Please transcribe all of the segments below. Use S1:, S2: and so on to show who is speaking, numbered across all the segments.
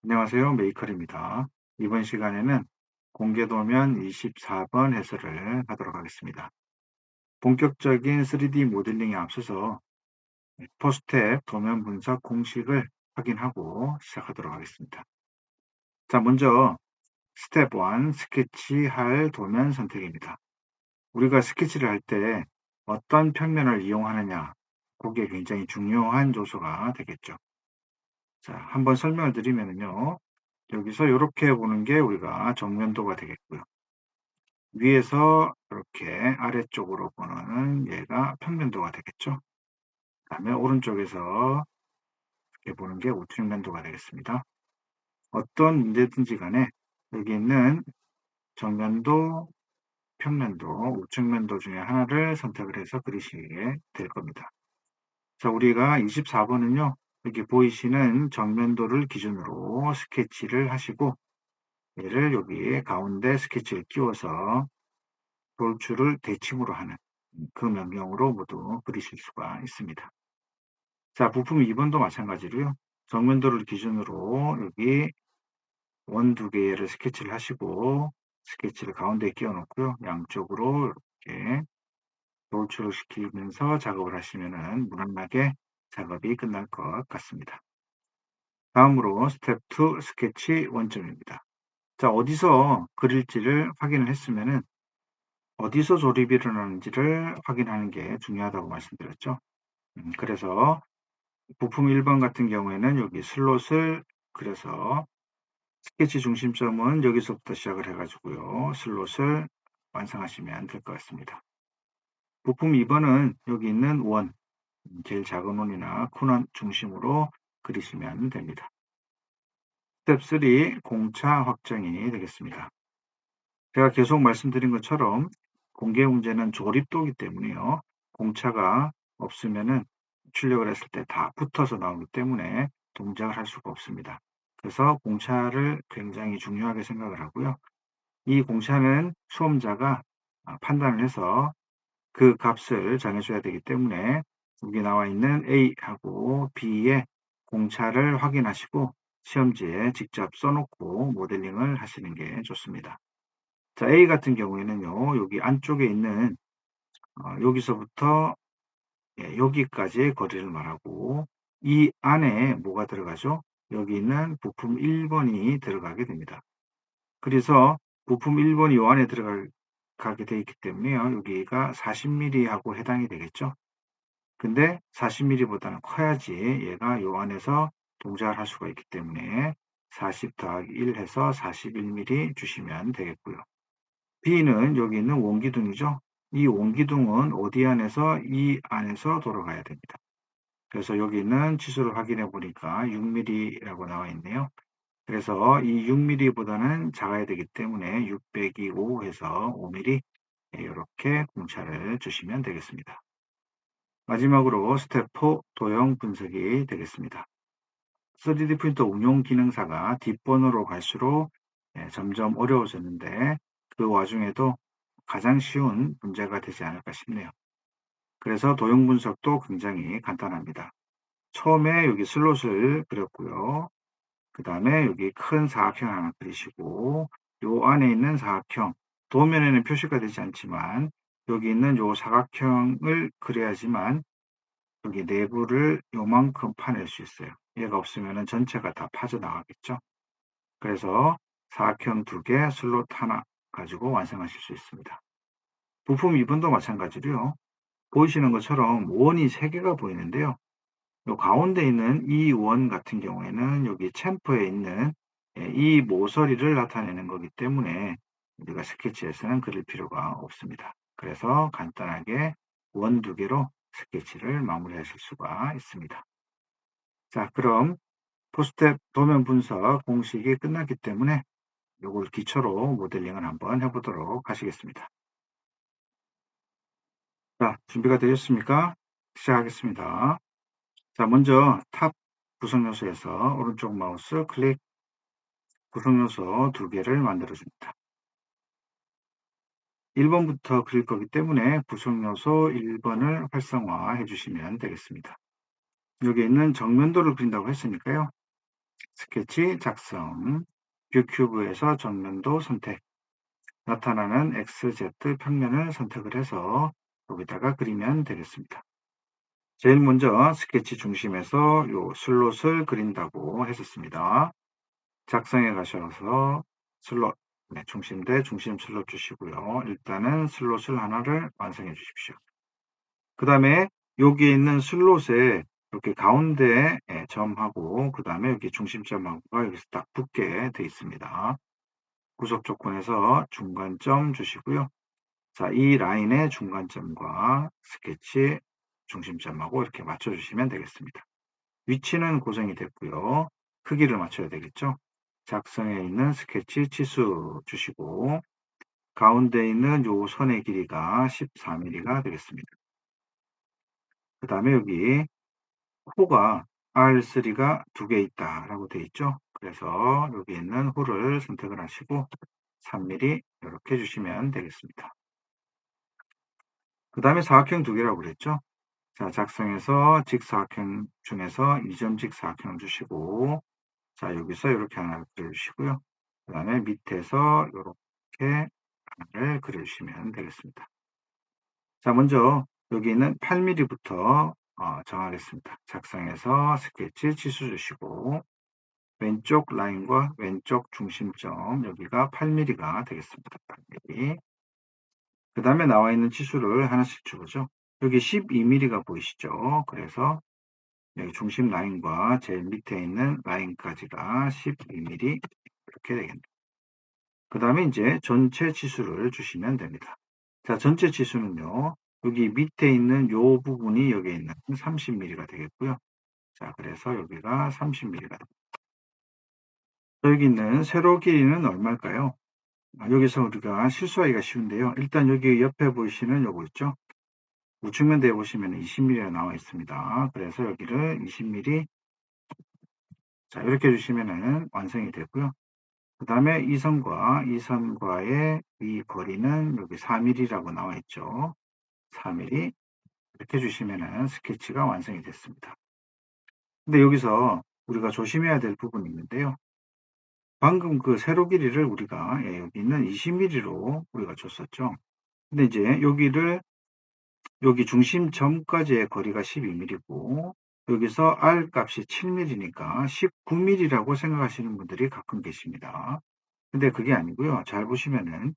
S1: 안녕하세요. 메이컬입니다. 이번 시간에는 공개도면 24번 해설을 하도록 하겠습니다. 본격적인 3D 모델링에 앞서서 포스텝 도면 분석 공식을 확인하고 시작하도록 하겠습니다. 자, 먼저 스텝 1 스케치할 도면 선택입니다. 우리가 스케치를 할 때 어떤 평면을 이용하느냐, 그게 굉장히 중요한 요소가 되겠죠. 자, 한번 설명을 드리면요. 여기서 이렇게 보는 게 우리가 정면도가 되겠고요. 위에서 이렇게 아래쪽으로 보는 얘가 평면도가 되겠죠. 그 다음에 오른쪽에서 이렇게 보는 게 우측면도가 되겠습니다. 어떤 문제든지 간에 여기 있는 정면도, 평면도, 우측면도 중에 하나를 선택을 해서 그리시게 될 겁니다. 자, 우리가 24번은요. 여기 보이시는 정면도를 기준으로 스케치를 하시고 얘를 여기 가운데 스케치를 끼워서 돌출을 대칭으로 하는 그 명령으로 모두 그리실 수가 있습니다. 자, 부품 2번도 마찬가지로요. 정면도를 기준으로 여기 원 두 개를 스케치를 하시고 스케치를 가운데에 끼워 놓고요. 양쪽으로 이렇게 돌출을 시키면서 작업을 하시면은 무난하게 작업이 끝날 것 같습니다. 다음으로 스텝 2 스케치 원점입니다. 자, 어디서 그릴지를 확인을 했으면은 어디서 조립이 일어나는지를 확인하는 게 중요하다고 말씀드렸죠. 그래서 부품 1번 같은 경우에는 여기 슬롯을 그래서 스케치 중심점은 여기서부터 시작을 해가지고요. 슬롯을 완성하시면 될 것 같습니다. 부품 2번은 여기 있는 원, 제일 작은 원이나 큰 원 중심으로 그리시면 됩니다. 스텝 3 공차 확정이 되겠습니다. 제가 계속 말씀드린 것처럼 공개 문제는 조립도이기 때문에요. 공차가 없으면은 출력을 했을 때 다 붙어서 나오기 때문에 동작을 할 수가 없습니다. 그래서 공차를 굉장히 중요하게 생각을 하고요. 이 공차는 수험자가 판단을 해서 그 값을 정해줘야 되기 때문에 여기 나와 있는 A하고 B의 공차를 확인하시고 시험지에 직접 써놓고 모델링을 하시는 게 좋습니다. 자, A 같은 경우에는요, 여기 안쪽에 있는 여기서부터 여기까지의 거리를 말하고 이 안에 뭐가 들어가죠? 여기 있는 부품 1번이 들어가게 됩니다. 그래서 부품 1번이 이 안에 들어가게 되어 있기 때문에요. 여기가 40mm하고 해당이 되겠죠. 근데 40mm보다는 커야지 얘가 이 안에서 동작을 할 수가 있기 때문에 40 더하기 1 해서 41mm 주시면 되겠고요. B는 여기 있는 원기둥이죠. 이 원기둥은 어디 안에서 이 안에서 돌아가야 됩니다. 그래서 여기 있는 치수를 확인해 보니까 6mm라고 나와 있네요. 그래서 이 6mm보다는 작아야 되기 때문에 6 빼기 5 해서 5mm 이렇게 공차를 주시면 되겠습니다. 마지막으로 스텝 4 도형 분석이 되겠습니다. 3D 프린터 운용 기능사가 뒷번호로 갈수록 점점 어려워졌는데 그 와중에도 가장 쉬운 문제가 되지 않을까 싶네요. 그래서 도형 분석도 굉장히 간단합니다. 처음에 여기 슬롯을 그렸고요. 그 다음에 여기 큰 사각형 하나 그리시고 요 안에 있는 사각형, 도면에는 표시가 되지 않지만 여기 있는 요 사각형을 그려야지만 여기 내부를 요만큼 파낼 수 있어요. 얘가 없으면 전체가 다 빠져나가겠죠. 그래서 사각형 2개, 슬롯 하나 가지고 완성하실 수 있습니다. 부품 2번도 마찬가지로요. 보이시는 것처럼 원이 3개가 보이는데요. 요 가운데 있는 이 원 같은 경우에는 여기 챔프에 있는 이 모서리를 나타내는 거기 때문에 우리가 스케치에서는 그릴 필요가 없습니다. 그래서 간단하게 원 2개로 스케치를 마무리하실 수가 있습니다. 자, 그럼 포스텝 도면 분석 공식이 끝났기 때문에 이걸 기초로 모델링을 한번 해보도록 하시겠습니다. 자, 준비가 되셨습니까? 시작하겠습니다. 자, 먼저 탑 구성 요소에서 오른쪽 마우스 클릭 구성 요소 2개를 만들어 줍니다. 1번부터 그릴 거기 때문에 구성 요소 1번을 활성화해 주시면 되겠습니다. 여기 있는 정면도를 그린다고 했으니까요. 스케치 작성, 뷰 큐브에서 정면도 선택, 나타나는 XZ 평면을 선택을 해서 여기다가 그리면 되겠습니다. 제일 먼저 스케치 중심에서 요 슬롯을 그린다고 했었습니다. 작성에 가셔서 슬롯, 중심대 중심 슬롯 주시고요. 일단은 슬롯을 하나를 완성해 주십시오. 그 다음에 여기 있는 슬롯에 이렇게 가운데에 점하고 그 다음에 여기 중심점하고가 여기서 딱 붙게 되어 있습니다. 구속 조건에서 중간점 주시고요. 자, 이 라인의 중간점과 스케치 중심점하고 이렇게 맞춰주시면 되겠습니다. 위치는 고정이 됐고요. 크기를 맞춰야 되겠죠. 작성에 있는 스케치 치수 주시고 가운데 있는 요 선의 길이가 14mm가 되겠습니다. 그 다음에 여기 호가 R3가 2개 있다 라고 되어 있죠. 그래서 여기 있는 호를 선택을 하시고 3mm 이렇게 주시면 되겠습니다. 그 다음에 사각형 2개라고 그랬죠. 자, 작성해서 직사각형 중에서 2점 직사각형을 주시고 자, 여기서 이렇게 하나를 그려주시고요. 그 다음에 밑에서 이렇게 하나를 그려주시면 되겠습니다. 자, 먼저 여기 있는 8mm부터 정하겠습니다. 작성해서 스케치 치수 주시고 왼쪽 라인과 왼쪽 중심점 여기가 8mm가 되겠습니다. 8mm. 그 다음에 나와 있는 치수를 하나씩 주보죠. 여기 12mm가 보이시죠? 그래서 여기 중심 라인과 제일 밑에 있는 라인까지가 12mm 이렇게 되겠네요. 그 다음에 이제 전체 치수를 주시면 됩니다. 자, 전체 치수는요. 여기 밑에 있는 요 부분이 여기 있는 30mm가 되겠고요. 자, 그래서 여기가 30mm가 됩니다. 여기 있는 세로 길이는 얼마일까요? 여기서 우리가 실수하기가 쉬운데요. 일단 여기 옆에 보시는 요거 있죠? 우측면대에 보시면 20mm가 나와 있습니다. 그래서 여기를 20mm 자, 이렇게 주시면은 완성이 되고요. 그 다음에 이 선과의 이 거리는 여기 4mm라고 나와 있죠. 4mm 이렇게 주시면은 스케치가 완성이 됐습니다. 근데 여기서 우리가 조심해야 될 부분이 있는데요. 방금 그 세로 길이를 우리가 여기 있는 20mm로 우리가 줬었죠. 근데 이제 여기 중심점까지의 거리가 12mm고 여기서 R 값이 7mm니까 19mm라고 생각하시는 분들이 가끔 계십니다. 근데 그게 아니고요. 잘 보시면은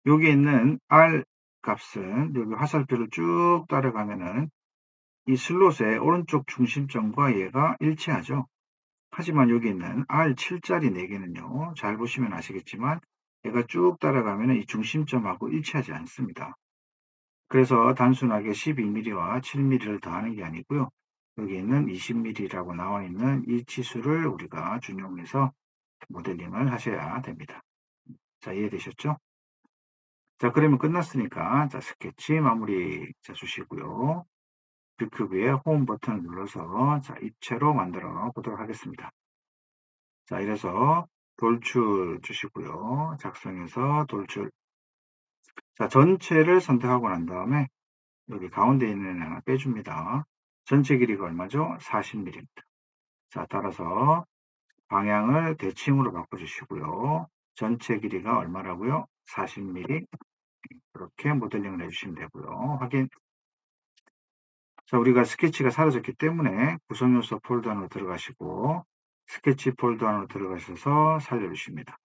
S1: 여기 있는 R 값은 여기 화살표를 쭉 따라가면은 이 슬롯의 오른쪽 중심점과 얘가 일치하죠. 하지만 여기 있는 R7짜리 4개는요. 잘 보시면 아시겠지만 얘가 쭉 따라가면 이 중심점하고 일치하지 않습니다. 그래서 단순하게 12mm와 7mm를 더하는 게 아니고요. 여기 있는 20mm라고 나와 있는 이 치수를 우리가 준용해서 모델링을 하셔야 됩니다. 자, 이해되셨죠? 자, 그러면 끝났으니까 자, 스케치 마무리 주시고요. 뷰큐 위에 홈 버튼을 눌러서 자, 입체로 만들어 보도록 하겠습니다. 자, 이래서 돌출 주시고요. 작성해서 돌출. 자, 전체를 선택하고 난 다음에 여기 가운데 있는 하나 빼줍니다. 전체 길이가 얼마죠? 40mm입니다. 자, 따라서 방향을 대칭으로 바꿔주시고요. 전체 길이가 얼마라고요? 40mm. 이렇게 모델링을 해주시면 되고요. 확인. 자, 우리가 스케치가 사라졌기 때문에 구성요소 폴더 안으로 들어가시고 스케치 폴더 안으로 들어가셔서 살려주십니다.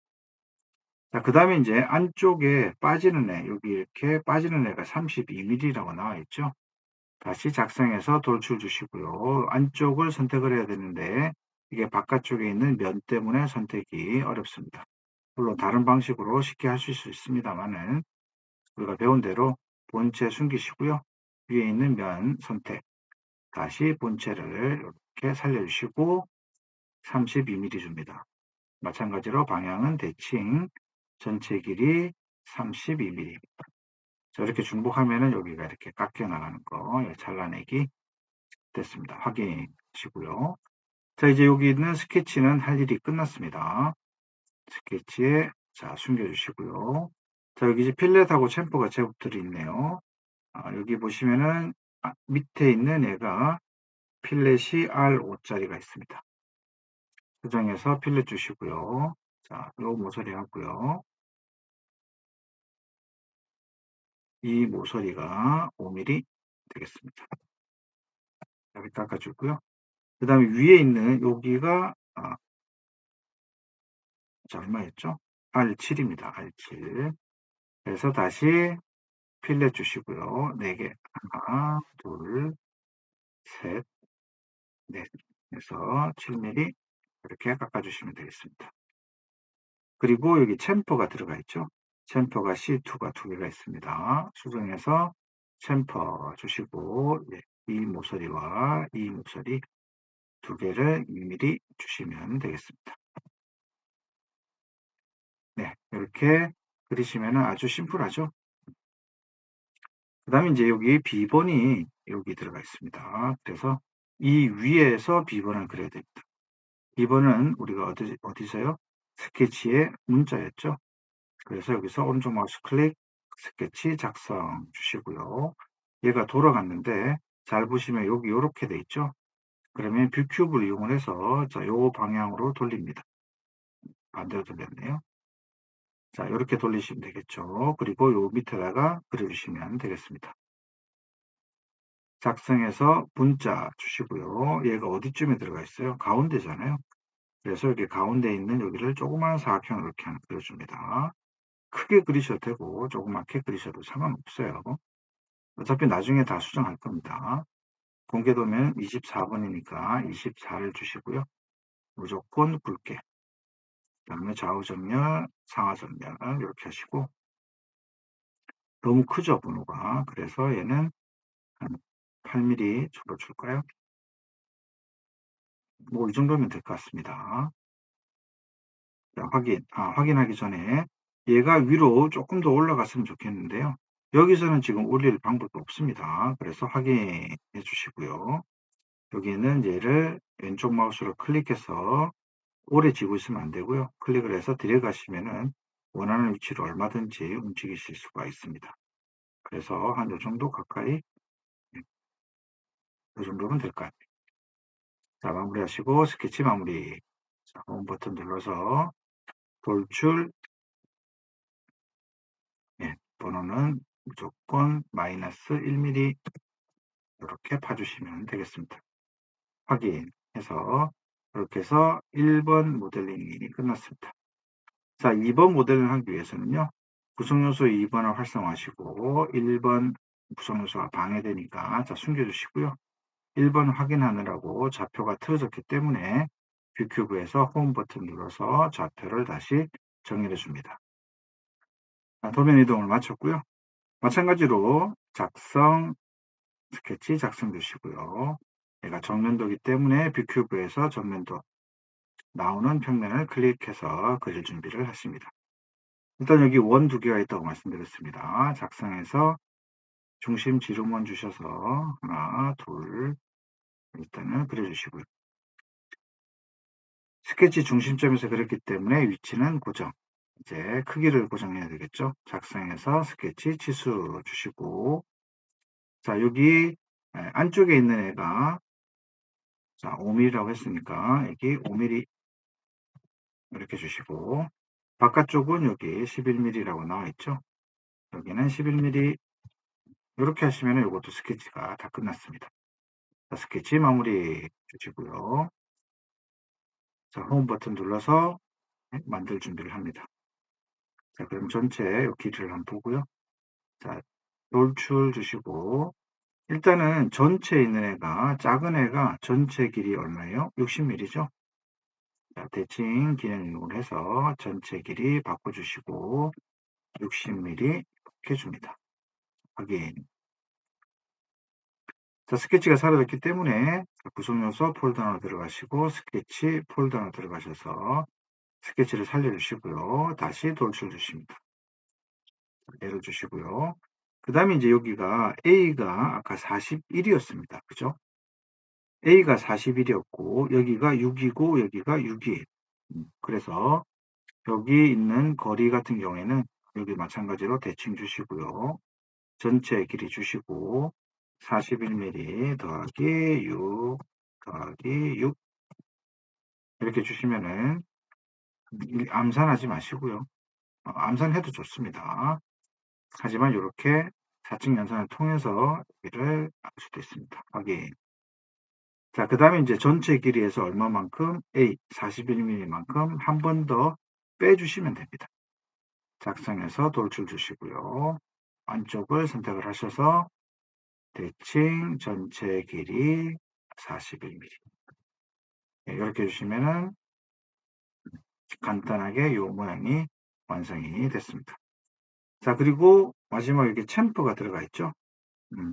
S1: 자, 그 다음에 이제 안쪽에 빠지는 애, 여기 이렇게 빠지는 애가 32mm라고 나와 있죠. 다시 작성해서 돌출 주시고요. 안쪽을 선택을 해야 되는데 이게 바깥쪽에 있는 면 때문에 선택이 어렵습니다. 물론 다른 방식으로 쉽게 하실 수 있습니다만은 우리가 배운 대로 본체 숨기시고요. 위에 있는 면 선택, 다시 본체를 이렇게 살려주시고 32mm 줍니다. 마찬가지로 방향은 대칭, 전체 길이 32mm. 자, 이렇게 중복하면은 여기가 이렇게 깎여 나가는 거 잘라내기 됐습니다. 확인하시고요. 자, 이제 여기 있는 스케치는 할 일이 끝났습니다. 스케치에 자, 숨겨주시고요. 자, 여기 이제 필렛하고 챔퍼가 제곱들이 있네요. 여기 보시면은 밑에 있는 얘가 필렛이 R5짜리가 있습니다. 수정해서 필렛 주시고요. 자, 요 모서리 하고요. 이 모서리가 5mm 되겠습니다. 이렇게 깎아주고요. 그 다음에 위에 있는 여기가 자, 얼마였죠? R7입니다. R7. 그래서 다시 필렛 주시고요. 4개. 하나, 둘, 셋, 넷. 그래서 7mm 이렇게 깎아주시면 되겠습니다. 그리고 여기 챔퍼가 들어가 있죠. 챔퍼가 C2가 2개가 있습니다. 수정해서 챔퍼 주시고 이 모서리와 이 모서리 2개를 2mm 주시면 되겠습니다. 네, 이렇게 그리시면 아주 심플하죠. 그 다음에 이제 여기 B번이 여기 들어가 있습니다. 그래서 이 위에서 B번을 그려야 됩니다. B번은 우리가 어디서요? 스케치의 문자였죠. 그래서 여기서 오른쪽 마우스 클릭, 스케치 작성 주시고요. 얘가 돌아갔는데 잘 보시면 여기 이렇게 돼 있죠. 그러면 뷰 큐브를 이용해서 자, 요 방향으로 돌립니다. 반대로 돌렸네요. 자, 이렇게 돌리시면 되겠죠. 그리고 요 밑에다가 그려주시면 되겠습니다. 작성해서 분자 주시고요. 얘가 어디쯤에 들어가 있어요? 가운데잖아요. 그래서 여기 가운데 있는 여기를 조그마한 사각형으로 이렇게 하나 그려줍니다. 크게 그리셔도 되고 조그맣게 그리셔도 상관없어요. 어차피 나중에 다 수정할 겁니다. 공개도면 24번이니까 24를 주시고요. 무조건 굵게. 그 다음에 좌우정렬, 상하정렬 이렇게 하시고 너무 크죠 번호가. 그래서 얘는 한 8mm 정도 줄까요? 뭐 이 정도면 될 것 같습니다. 자, 확인하기 전에 얘가 위로 조금 더 올라갔으면 좋겠는데요. 여기서는 지금 올릴 방법이 없습니다. 그래서 확인해 주시고요. 여기는 얘를 왼쪽 마우스로 클릭해서 오래 쥐고 있으면 안 되고요. 클릭을 해서 들어가시면은 원하는 위치로 얼마든지 움직이실 수가 있습니다. 그래서 한 요 정도 가까이 이 정도면 될 것 같아요. 자, 마무리하시고 스케치 마무리. 자, 홈 버튼 눌러서 돌출 번호는 무조건 마이너스 1mm 이렇게 파주시면 되겠습니다. 확인해서 이렇게 해서 1번 모델링이 끝났습니다. 자, 2번 모델링 하기 위해서는요. 구성요소 2번을 활성화하시고 1번 구성요소가 방해되니까 자, 숨겨주시고요. 1번 확인하느라고 좌표가 틀어졌기 때문에 뷰큐브에서 홈 버튼 눌러서 좌표를 다시 정렬해 줍니다. 도면 이동을 마쳤고요. 마찬가지로 작성, 스케치 작성 주시고요. 얘가 정면도기 때문에 뷰큐브에서 정면도 나오는 평면을 클릭해서 그릴 준비를 하십니다. 일단 여기 원 2개가 있다고 말씀드렸습니다. 작성해서 중심 지름원 주셔서 하나, 둘 일단은 그려주시고요. 스케치 중심점에서 그렸기 때문에 위치는 고정. 이제 크기를 고정해야 되겠죠. 작성해서 스케치 치수 주시고 자 여기 안쪽에 있는 애가 자 5mm라고 했으니까 여기 5mm 이렇게 주시고 바깥쪽은 여기 11mm라고 나와 있죠. 여기는 11mm 이렇게 하시면 이것도 스케치가 다 끝났습니다. 자, 스케치 마무리 주시고요. 자, 홈 버튼 눌러서 만들 준비를 합니다. 자, 그럼 전체 요 길이를 한번 보고요. 자, 돌출 주시고 일단은 전체에 있는 애가 작은 애가 전체 길이 얼마예요? 60mm죠. 자, 대칭 기능 이용을 해서 전체 길이 바꿔주시고 60mm 이렇게 줍니다. 확인. 자, 스케치가 사라졌기 때문에 구성요소 폴더로 들어가시고 스케치 폴더로 들어가셔서 스케치를 살려주시고요. 다시 돌출 주십니다. 예를 주시고요. 그 다음에 이제 여기가 A가 아까 41이었습니다. 그죠? A가 41이었고 여기가 6이고 여기가 6이에요. 그래서 여기 있는 거리 같은 경우에는 여기 마찬가지로 대칭 주시고요. 전체 길이 주시고 41mm 더하기 6 더하기 6 이렇게 주시면은 암산하지 마시고요. 암산해도 좋습니다. 하지만 이렇게 4층 연산을 통해서 여기를 알 수도 있습니다. 확인. 자, 그 다음에 이제 전체 길이에서 얼마만큼? A 41mm만큼 한 번 더 빼주시면 됩니다. 작성해서 돌출 주시고요. 안쪽을 선택을 하셔서 대칭 전체 길이 41mm. 이렇게 해주시면은 간단하게 이 모양이 완성이 됐습니다. 자, 그리고 마지막에 이렇게 챔프가 들어가 있죠.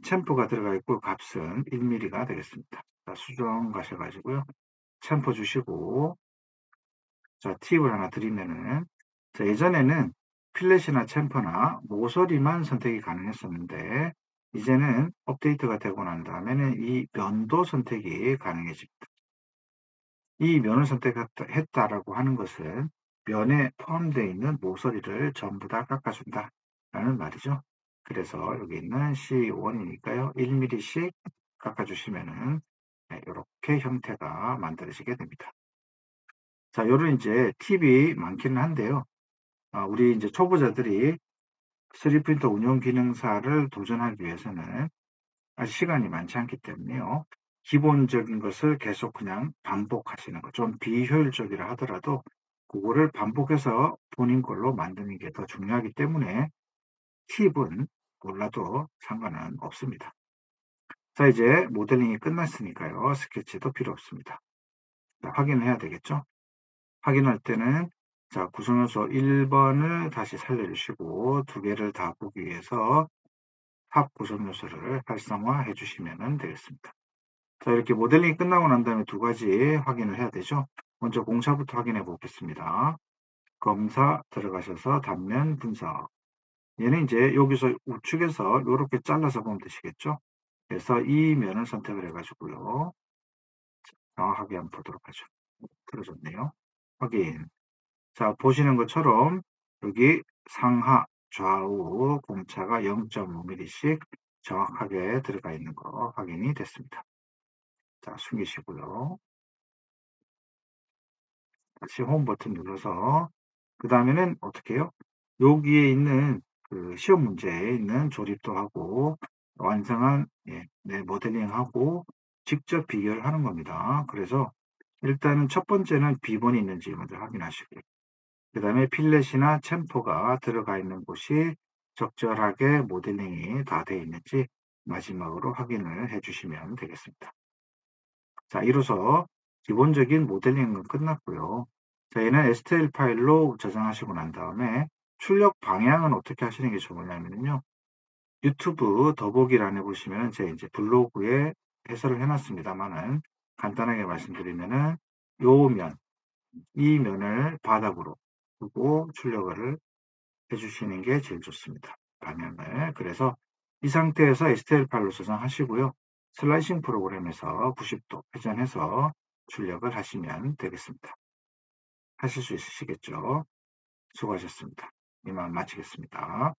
S1: 챔프가 들어가 있고 값은 1mm가 되겠습니다. 자, 수정 가셔가지고요. 챔프 주시고, 자, 팁을 하나 드리면은, 자, 예전에는 필렛이나 챔퍼나 모서리만 선택이 가능했었는데, 이제는 업데이트가 되고 난 다음에는 이 면도 선택이 가능해집니다. 이 면을 선택했다라고 하는 것은 면에 포함되어 있는 모서리를 전부 다 깎아준다 라는 말이죠. 그래서 여기 있는 C1이니까요. 1mm씩 깎아주시면은 이렇게 형태가 만들어지게 됩니다. 자, 요런 이제 팁이 많기는 한데요. 우리 이제 초보자들이 3D 운용 기능사를 도전하기 위해서는 아직 시간이 많지 않기 때문에요. 기본적인 것을 계속 그냥 반복하시는 거. 좀 비효율적이라 하더라도 그거를 반복해서 본인 걸로 만드는 게 더 중요하기 때문에 팁은 몰라도 상관은 없습니다. 자, 이제 모델링이 끝났으니까요. 스케치도 필요 없습니다. 자, 확인해야 되겠죠? 확인할 때는 자, 구성요소 1번을 다시 살려주시고 두 개를 다 보기 위해서 합 구성요소를 활성화해 주시면 되겠습니다. 자, 이렇게 모델링이 끝나고 난 다음에 두 가지 확인을 해야 되죠. 먼저 공차부터 확인해 보겠습니다. 검사 들어가셔서 단면 분석. 얘는 이제 여기서 우측에서 이렇게 잘라서 보면 되시겠죠. 그래서 이 면을 선택을 해가지고요. 정확하게 한번 보도록 하죠. 틀어졌네요. 확인. 자, 보시는 것처럼 여기 상하, 좌우 공차가 0.5mm씩 정확하게 들어가 있는 거 확인이 됐습니다. 자, 숨기시고요. 다시 홈 버튼 눌러서 그 다음에는 어떻게 해요? 여기에 있는 그 시험 문제에 있는 조립도 하고 완성한 모델링하고 직접 비교를 하는 겁니다. 그래서 일단은 첫 번째는 비번이 있는지 먼저 확인하시고요. 그 다음에 필렛이나 챔퍼가 들어가 있는 곳이 적절하게 모델링이 다 되어 있는지 마지막으로 확인을 해주시면 되겠습니다. 자, 이로써 기본적인 모델링은 끝났고요. 자, 얘는 STL 파일로 저장하시고 난 다음에 출력 방향은 어떻게 하시는 게 좋으냐면요. 유튜브 더보기란에 보시면 제 이제 블로그에 해설을 해놨습니다만은 간단하게 말씀드리면은 이 면을 바닥으로 두고 출력을 해주시는 게 제일 좋습니다. 방향을. 그래서 이 상태에서 STL 파일로 저장하시고요. 슬라이싱 프로그램에서 90도 회전해서 출력을 하시면 되겠습니다. 하실 수 있으시겠죠? 수고하셨습니다. 이만 마치겠습니다.